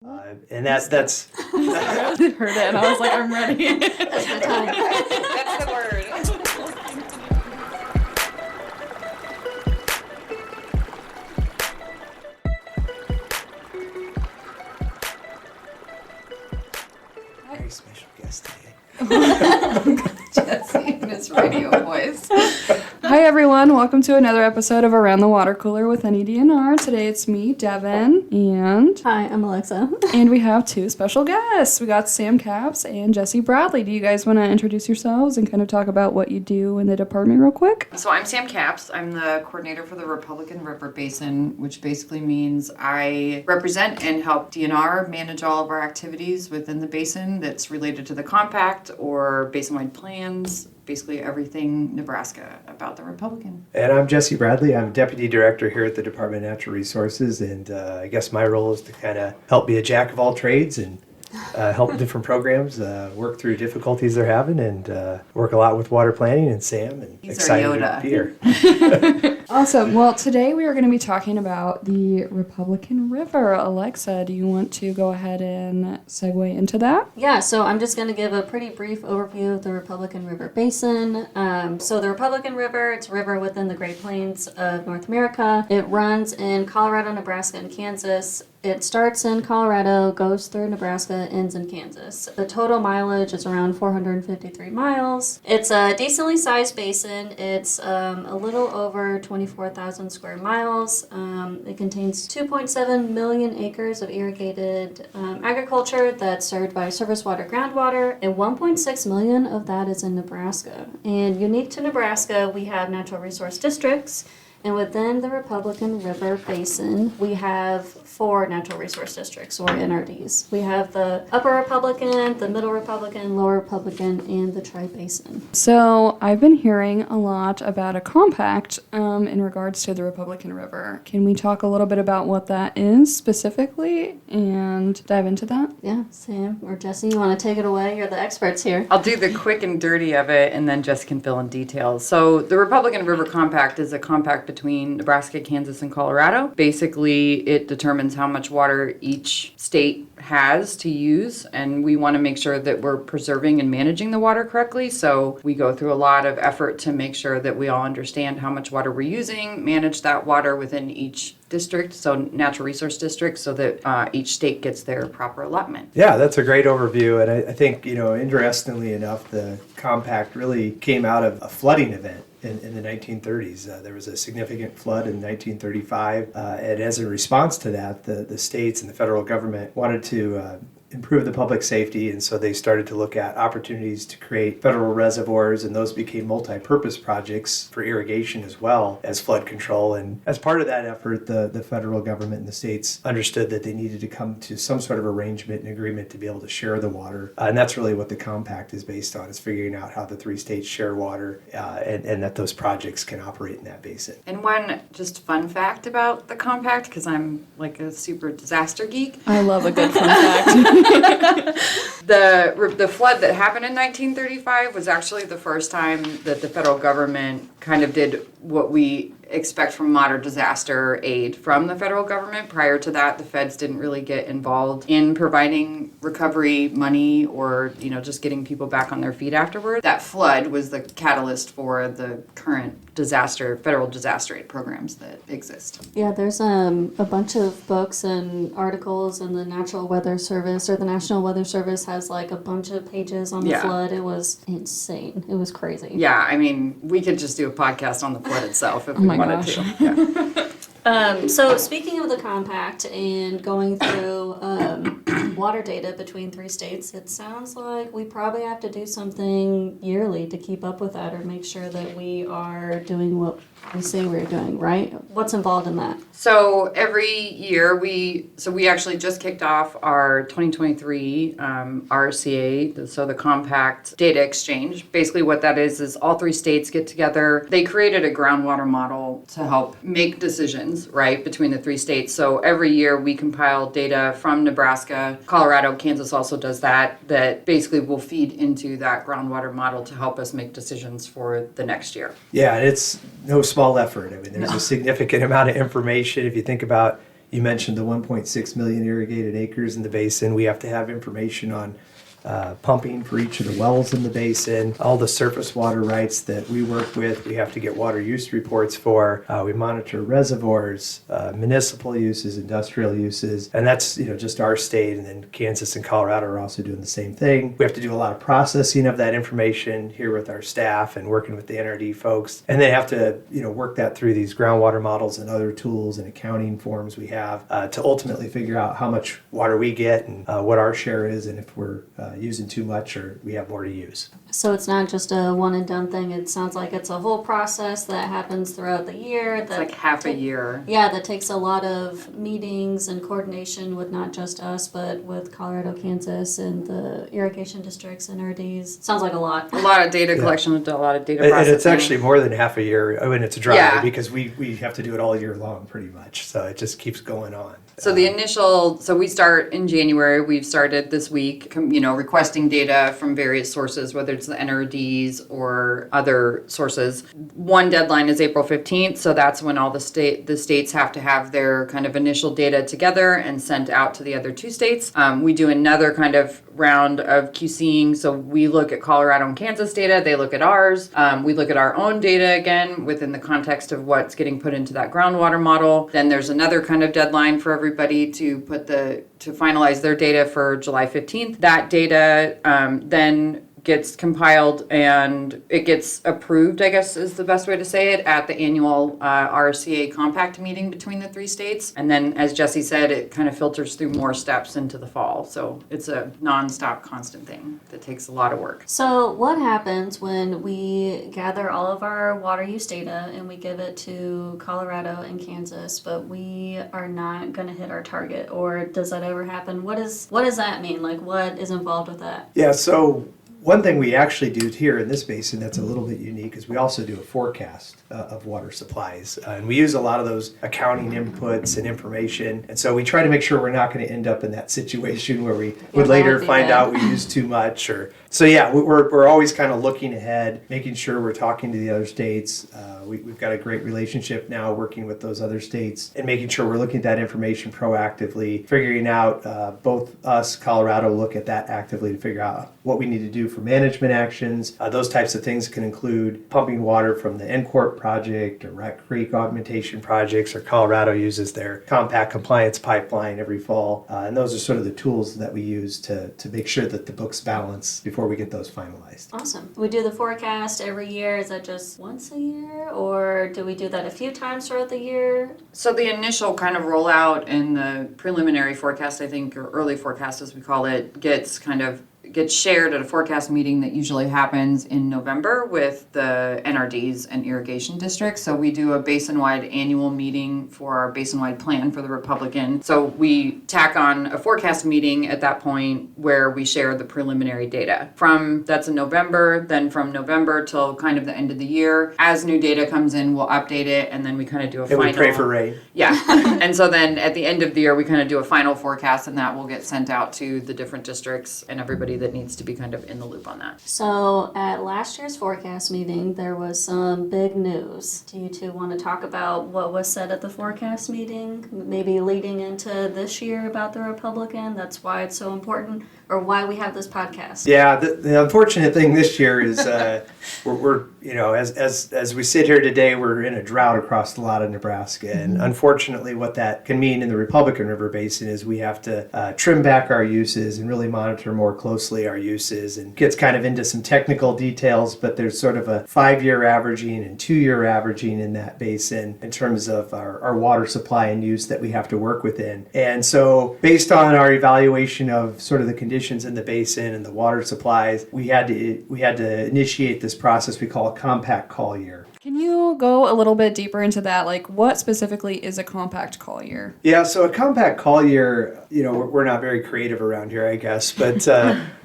And that's I heard it and I was like, I'm ready. That's my time. That's the word. very special guest today. Jesse and his radio voice. Hi everyone, welcome to another episode of Around the Water Cooler with NEDNR. Today it's me, Dehvynne, and Hi, I'm Alexa. we have two special guests. We got Sam Capps and Jesse Bradley. Do you guys want to introduce yourselves and kind of talk about what you do in the department real quick? So I'm Sam Capps. I'm the coordinator for the Republican River Basin, which basically means I represent and help DNR manage all of our activities within the basin that's related to the compact or basin-wide plans, basically everything Nebraska about the Republican. And I'm Jesse Bradley. I'm Deputy Director here at the Department of Natural Resources, and I guess my role is to kind of help be a jack of all trades and help different programs work through difficulties they're having, and work a lot with water planning and Sam, and He's excited our to Yoda. be here. Awesome. Well, today we are going to be talking about the Republican River. Alexa, do you want to go ahead and segue into that? Yeah, so I'm just going to give a pretty brief overview of the Republican River Basin. So the Republican River, it's a river within the Great Plains of North America. It runs in Colorado, Nebraska, and Kansas. It starts in Colorado, goes through Nebraska, ends in Kansas. The total mileage is around 453 miles. It's a decently sized basin. It's a little over 24,000 square miles. It contains 2.7 million acres of irrigated agriculture that's served by surface water, groundwater, and 1.6 million of that is in Nebraska. And unique to Nebraska, we have natural resource districts. And within the Republican River Basin, we have 4 natural resource districts, or NRDs. We have the Upper Republican, the Middle Republican, Lower Republican, and the Tri-Basin. So I've been hearing a lot about a compact in regards to the Republican River. Can we talk a little bit about what that is specifically and dive into that? Yeah, Sam or Jesse, you want to take it away? You're the experts here. I'll do the quick and dirty of it, and then Jess can fill in details. So the Republican River Compact is a compact between Nebraska, Kansas, and Colorado. Basically, it determines how much water each state has to use, and we want to make sure that we're preserving and managing the water correctly. So we go through a lot of effort to make sure that we all understand how much water we're using, manage that water within each district, so natural resource district, so that each state gets their proper allotment. Yeah, that's a great overview, and I think, interestingly enough, the compact really came out of a flooding event in the 1930s. There was a significant flood in 1935, and as a response to that, the states and the federal government wanted to improve the public safety, and so they started to look at opportunities to create federal reservoirs, and those became multi-purpose projects for irrigation as well as flood control. And as part of that effort, the federal government and the states understood that they needed to come to some sort of arrangement and agreement to be able to share the water, and that's really what the compact is based on, is figuring out how the 3 states share water, and that those projects can operate in that basin. And one just fun fact about the compact, because I'm like a super disaster geek. I love a good fun fact. The flood that happened in 1935 was actually the first time that the federal government kind of did what we expect from modern disaster aid from the federal government. Prior to that, the feds didn't really get involved in providing recovery money or, just getting people back on their feet afterward. That flood was the catalyst for the current federal disaster aid programs that exist. Yeah, there's a bunch of books and articles, and the National Weather Service has like a bunch of pages on the flood. It was insane. It was crazy. Yeah, I mean, we could just do a podcast on the flood itself if we wanted gosh. to. Yeah. So speaking of the compact and going through water data between 3 states, it sounds like we probably have to do something yearly to keep up with that, or make sure that we are doing what we say we're doing, right? What's involved in that? So every year we actually just kicked off our 2023 RCA, so the Compact Data Exchange. Basically what that is all 3 states get together. They created a groundwater model to help make decisions, right, between the 3 states. So every year we compile data from Nebraska, Colorado, Kansas also does that basically will feed into that groundwater model to help us make decisions for the next year. Yeah, and it's no small effort. I mean, there's a significant amount of information. If you think about You mentioned the 1.6 million irrigated acres in the basin. We have to have information on pumping for each of the wells in the basin, all the surface water rights that we work with. We have to get water use reports for. We monitor reservoirs, municipal uses, industrial uses, and that's just our state. And then Kansas and Colorado are also doing the same thing. We have to do a lot of processing of that information here with our staff and working with the NRD folks, and they have to work that through these groundwater models and other tools and accounting forms we have to ultimately figure out how much water we get and what our share is, and if we're using too much or we have more to use. So it's not just a one and done thing. It sounds like it's a whole process that happens throughout the year. It's like half a year. Yeah, that takes a lot of meetings and coordination with not just us, but with Colorado, Kansas, and the irrigation districts and RDs. Sounds like a lot. A lot of data collection, a lot of data processing. And it's actually more than half a year when it's dry, Yeah. because we have to do it all year long pretty much. So it just keeps going on. So we start in January. We've started this week, requesting data from various sources, whether it's the NRDs or other sources. One deadline is April 15th, so that's when all the states have to have their kind of initial data together and sent out to the other two states. We do another kind of round of QCing, so we look at Colorado and Kansas data, they look at ours. We look at our own data again within the context of what's getting put into that groundwater model. Then there's another kind of deadline for everybody to finalize their data for July 15th. That data then gets compiled and it gets approved, I guess is the best way to say it, at the annual RCA compact meeting between the three states. And then, as Jesse said, it kind of filters through more steps into the fall. So it's a nonstop, constant thing that takes a lot of work. So what happens when we gather all of our water use data and we give it to Colorado and Kansas, but we are not going to hit our target? Or does that ever happen? What does that mean? Like, what is involved with that? Yeah, so one thing we actually do here in this basin that's a little bit unique is we also do a forecast of water supplies. And we use a lot of those accounting inputs and information. And so we try to make sure we're not going to end up in that situation where we would later find out we used too much. So yeah, we're always kind of looking ahead, making sure we're talking to the other states. We've got a great relationship now working with those other states and making sure we're looking at that information proactively, figuring out both us, Colorado, look at that actively to figure out what we need to do for management actions. Those types of things can include pumping water from the NCORP project or Rat Creek augmentation projects, or Colorado uses their compact compliance pipeline every fall. And those are sort of the tools that we use to make sure that the books balance before we get those finalized. Awesome. We do the forecast every year. Is that just once a year, or do we do that a few times throughout the year? So the initial kind of rollout and the preliminary forecast, I think, or early forecast as we call it, gets shared at a forecast meeting that usually happens in November with the NRDs and irrigation districts. So we do a basin-wide annual meeting for our basin-wide plan for the Republican. So we tack on a forecast meeting at that point where we share the preliminary data. That's in November, then from November till kind of the end of the year. As new data comes in, we'll update it, and then we kind of do a final. And we pray for rain. Yeah. And so then at the end of the year, we kind of do a final forecast, and that will get sent out to the different districts and everybody that needs to be kind of in the loop on that. So at last year's forecast meeting, there was some big news. Do you two want to talk about what was said at the forecast meeting? Maybe leading into this year about the Republican? That's why it's so important, or why we have this podcast. Yeah, the unfortunate thing this year is we're as we sit here today, we're in a drought across a lot of Nebraska, and unfortunately, what that can mean in the Republican River Basin is we have to trim back our uses and really monitor more closely our uses, and gets kind of into some technical details. But there's sort of a 5-year averaging and 2-year averaging in that basin in terms of our water supply and use that we have to work within. And so, based on our evaluation of sort of the conditions in the basin and the water supplies, we had to initiate this process we call a compact call year. Can you go a little bit deeper into that? Like, what specifically is a compact call year? Yeah, so a compact call year, we're not very creative around here, I guess, but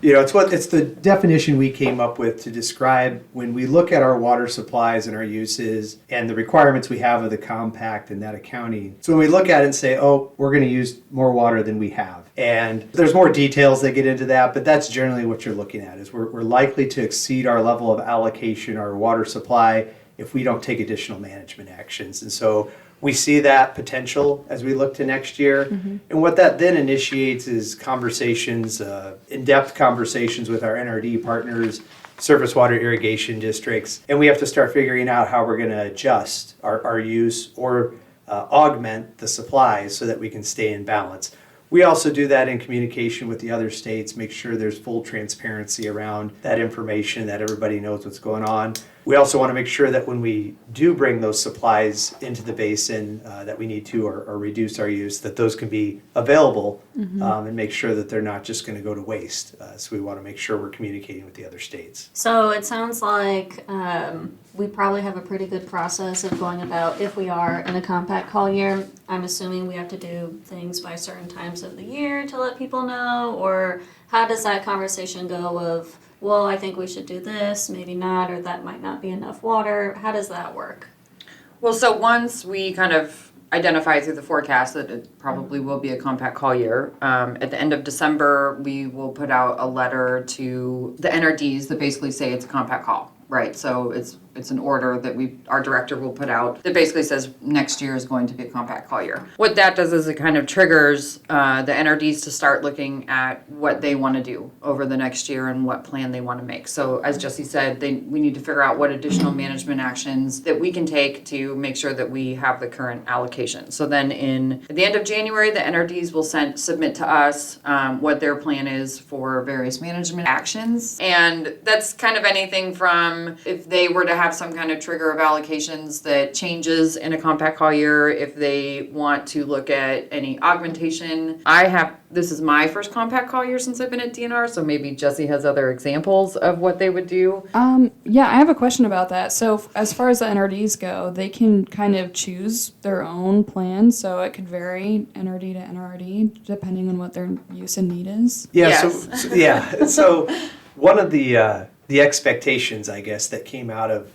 it's the definition we came up with to describe when we look at our water supplies and our uses and the requirements we have of the compact and that accounting. So when we look at it and say, oh, we're going to use more water than we have. And there's more details that get into that, but that's generally what you're looking at, is we're likely to exceed our level of allocation, our water supply, if we don't take additional management actions. And so We see that potential as we look to next year. And what that then initiates is conversations, in-depth conversations with our NRD partners, surface water irrigation districts, and we have to start figuring out how we're going to adjust our use or augment the supplies so that we can stay in balance. We also do that in communication with the other states, make sure there's full transparency around that information, that everybody knows what's going on. We also want to make sure that when we do bring those supplies into the basin that we need to or reduce our use, that those can be available and make sure that they're not just going to go to waste. So we want to make sure we're communicating with the other states. So it sounds like we probably have a pretty good process of going about if we are in a compact call year. I'm assuming we have to do things by certain times of the year to let people know, or how does that conversation go of, well, I think we should do this, maybe not, or that might not be enough water. How does that work? Well, so once we kind of identify through the forecast that it probably will be a compact call year, at the end of December, we will put out a letter to the NRDs that basically say it's a compact call, right? So it's an order that our director will put out that basically says next year is going to be a compact call year. What that does is it kind of triggers the NRDs to start looking at what they want to do over the next year and what plan they want to make. So as Jesse said, we need to figure out what additional management actions that we can take to make sure that we have the current allocation. So then at the end of January, the NRDs will submit to us what their plan is for various management actions. And that's kind of anything from if they were to have some kind of trigger of allocations that changes in a compact call year, if they want to look at any augmentation. This is my first compact call year since I've been at DNR, so maybe Jesse has other examples of what they would do. Yeah, I have a question about that. So as far as the NRDs go, they can kind of choose their own plan, so it could vary NRD to NRD depending on what their use and need is. Yeah, Yes. so one of the expectations, I guess, that came out of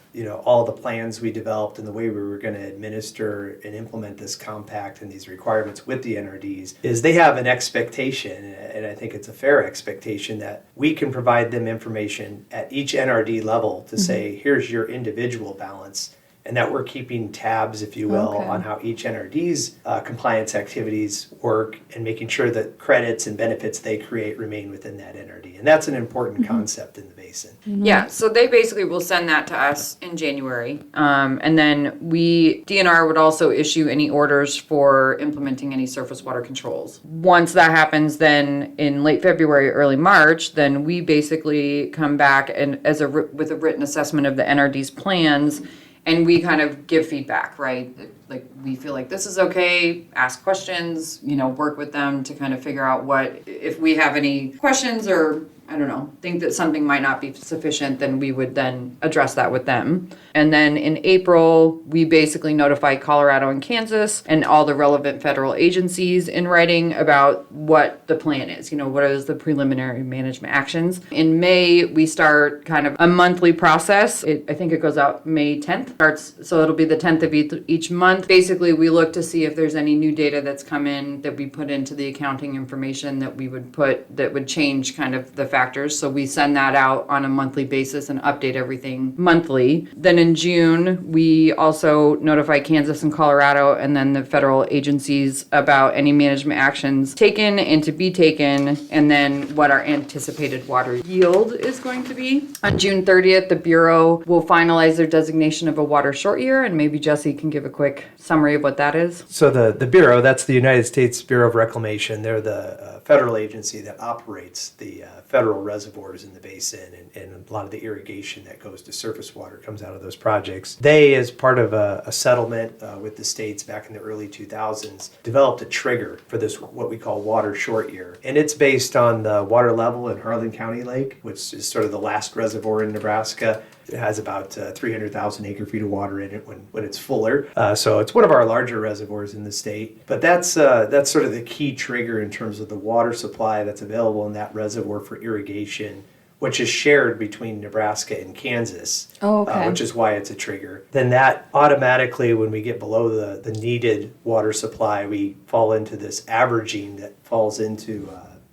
all the plans we developed and the way we were going to administer and implement this compact and these requirements with the NRDs is they have an expectation, and I think it's a fair expectation, that we can provide them information at each NRD level to say, here's your individual balance, and that we're keeping tabs, if you will, on how each NRD's compliance activities work and making sure that credits and benefits they create remain within that NRD. And that's an important concept in the basin. Yeah, so they basically will send that to us in January. And then DNR would also issue any orders for implementing any surface water controls. Once that happens, then in late February, early March, then we basically come back and with a written assessment of the NRD's plans, and we kind of give feedback, right? Like, we feel like this is okay, ask questions, work with them to kind of figure out if we have any questions or, I don't know, think that something might not be sufficient, then we would then address that with them. And then in April, we basically notify Colorado and Kansas and all the relevant federal agencies in writing about what the plan is, what is the preliminary management actions. In May, we start kind of a monthly process. I think it goes out May 10th. So it'll be the 10th of each month. Basically, we look to see if there's any new data that's come in that we put into the accounting information that we would that would change kind of the factors. So we send that out on a monthly basis and update everything monthly. Then in June, we also notify Kansas and Colorado and then the federal agencies about any management actions taken and to be taken, and then what our anticipated water yield is going to be. On June 30th, the Bureau will finalize their designation of a water short year, and maybe Jesse can give a quick summary of what that is. So the Bureau, that's the United States Bureau of Reclamation. They're the federal agency that operates the federal reservoirs in the basin, and a lot of the irrigation that goes to surface water comes out of those projects. They, as part of a settlement with the states back in the early 2000s, developed a trigger for this, what we call water short year. And it's based on the water level in Harlan County Lake, which is sort of the last reservoir in Nebraska. It has about 300,000 acre feet of water in it when it's fuller. So it's one of our larger reservoirs in the state. But that's sort of the key trigger in terms of the water supply that's available in that reservoir for irrigation, which is shared between Nebraska and Kansas, which is why it's a trigger. Then that automatically, when we get below the needed water supply, we fall into this averaging that falls into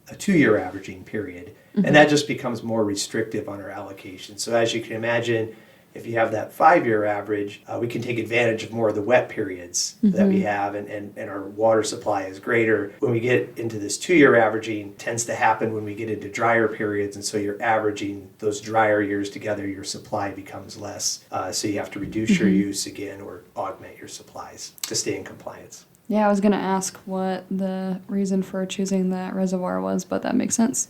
a 2-year averaging period. And that just becomes more restrictive on our allocation. So as you can imagine, If you have that 5-year average, we can take advantage of more of the wet periods that we have, and our water supply is greater. When we get into this 2-year averaging, tends to happen when we get into drier periods, and so you're averaging those drier years together, your supply becomes less. So you have to reduce your use again or augment your supplies to stay in compliance. Yeah, I was gonna ask what the reason for choosing that reservoir was, but that makes sense.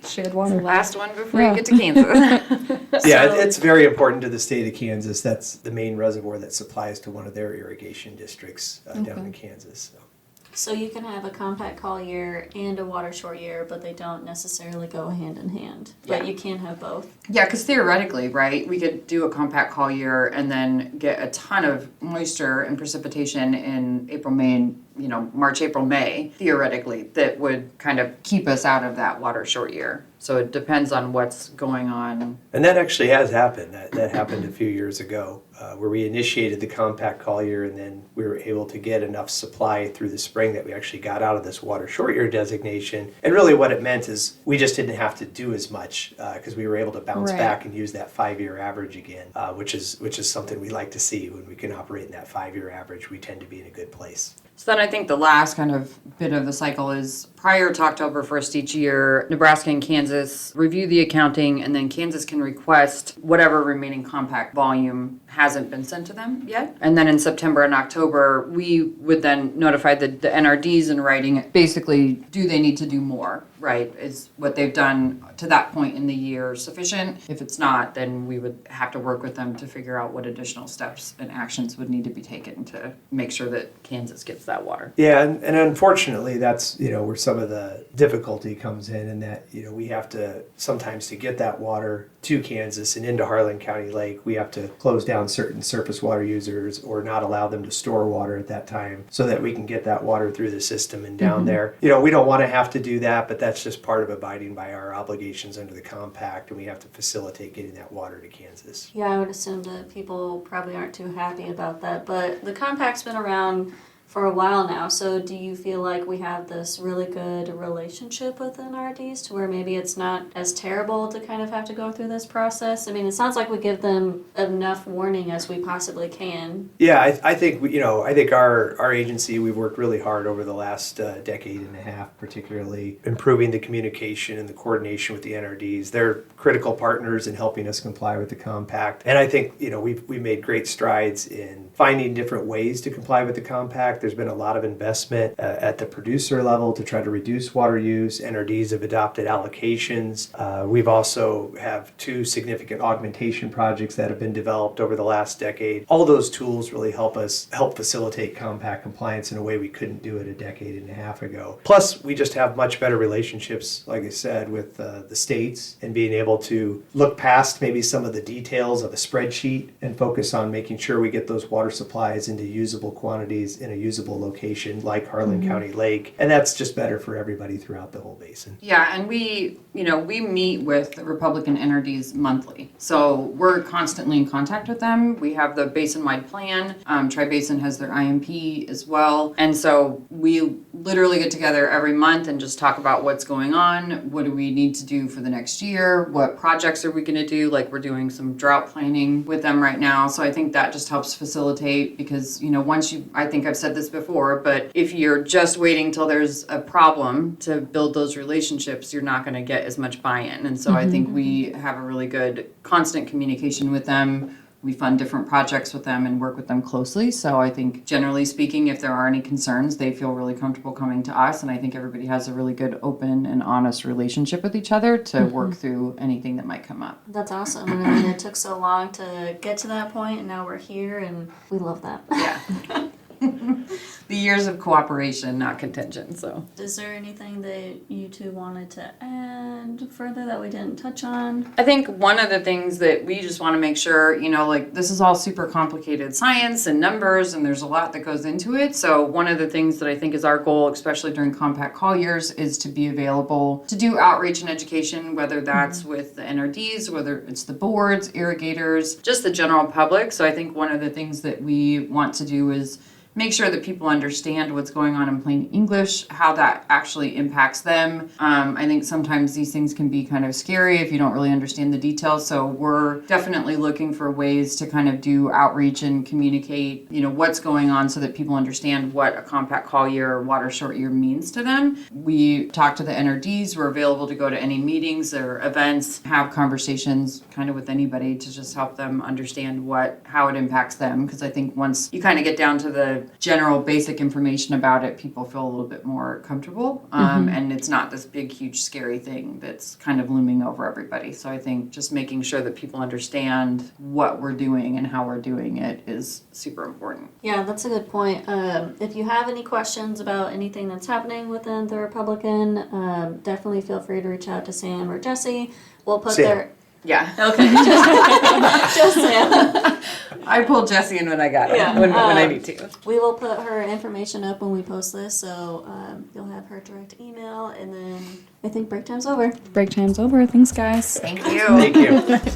Shared water. Last one before Yeah. you get to Kansas. Yeah, it's very important to the state of Kansas. That's the main reservoir that supplies to one of their irrigation districts down in Kansas. So you can have a compact call year and a water short year, but they don't necessarily go hand in hand. But Yeah. you can have both. Yeah, because theoretically, right, we could do a compact call year and then get a ton of moisture and precipitation in April, May, and March, April, May, theoretically, that would kind of keep us out of that water short year. So it depends on what's going on. And that actually has happened. That happened a few years ago, where we initiated the compact call year, and then we were able to get enough supply through the spring that we actually got out of this water short year designation. And really what it meant is we just didn't have to do as much because we were able to bounce back and use that 5-year average again, which is something we like to see. When we can operate in that 5-year average, we tend to be in a good place. So then I think the last kind of bit of the cycle is prior to October 1st each year, Nebraska and Kansas review the accounting, and then Kansas can request whatever remaining compact volume hasn't been sent to them yet. And then in September and October, we would then notify the NRDs in writing, basically, do they need to do more, right? Is what they've done to that point in the year sufficient? If it's not, then we would have to work with them to figure out what additional steps and actions would need to be taken to make sure that Kansas gets that water. Yeah, and unfortunately, that's where some of the difficulty comes in that we have to sometimes, to get that water to Kansas and into Harlan County Lake, we have to close down certain surface water users or not allow them to store water at that time so that we can get that water through the system and down there. We don't want to have to do that, but that's just part of abiding by our obligations under the compact, and we have to facilitate getting that water to Kansas. Yeah, I would assume that people probably aren't too happy about that. But the compact's been around for a while now, so do you feel like we have this really good relationship with NRDs to where maybe it's not as terrible to kind of have to go through this process? I mean, it sounds like we give them enough warning as we possibly can. Yeah, I think I think our agency, we've worked really hard over the last decade and a half, particularly improving the communication and the coordination with the NRDs. They're critical partners in helping us comply with the compact, and I think we've made great strides in finding different ways to comply with the compact. There's been a lot of investment at the producer level to try to reduce water use. NRDs have adopted allocations. We've also have 2 significant augmentation projects that have been developed over the last decade. All those tools really help facilitate compact compliance in a way we couldn't do it a decade and a half ago. Plus, we just have much better relationships, like I said, with the states, and being able to look past maybe some of the details of a spreadsheet and focus on making sure we get those water supplies into usable quantities in a usable location like Harlan County Lake, and that's just better for everybody throughout the whole basin. Yeah, and we meet with the Republican NRDs monthly, so we're constantly in contact with them. We have the basin-wide plan. Tri-Basin has their IMP as well, and so we literally get together every month and just talk about what's going on, what do we need to do for the next year, what projects are we going to do, like we're doing some drought planning with them right now, so I think that just helps facilitate, because I think I've said this before, but if you're just waiting till there's a problem to build those relationships, you're not going to get as much buy-in. And so I think we have a really good constant communication with them. We fund different projects with them and work with them closely. So I think generally speaking, if there are any concerns, they feel really comfortable coming to us. And I think everybody has a really good, open and honest relationship with each other to work through anything that might come up. That's awesome. And I mean, it took so long to get to that point, and now we're here, and we love that. Yeah. The years of cooperation, not contention, so. Is there anything that you two wanted to add further that we didn't touch on? I think one of the things that we just want to make sure, this is all super complicated science and numbers, and there's a lot that goes into it. So one of the things that I think is our goal, especially during compact call years, is to be available to do outreach and education, whether that's with the NRDs, whether it's the boards, irrigators, just the general public. So I think one of the things that we want to do is make sure that people understand what's going on in plain English, how that actually impacts them. I think sometimes these things can be kind of scary if you don't really understand the details. So we're definitely looking for ways to kind of do outreach and communicate, what's going on so that people understand what a compact call year or water short year means to them. We talk to the NRDs. We're available to go to any meetings or events, have conversations kind of with anybody to just help them understand how it impacts them. Because I think once you kind of get down to the general basic information about it, people feel a little bit more comfortable. And it's not this big, huge, scary thing that's kind of looming over everybody. So I think just making sure that people understand what we're doing and how we're doing it is super important. Yeah, that's a good point. If you have any questions about anything that's happening within the Republican, definitely feel free to reach out to Sam or Jesse. We'll put Sam. their... Yeah. Okay, just Sam. I pull Jesse in when I got it, Yeah, when I need to. We will put her information up when we post this, so you'll have her direct email, and then I think break time's over. Break time's over. Thanks, guys. Thank you. Thank you.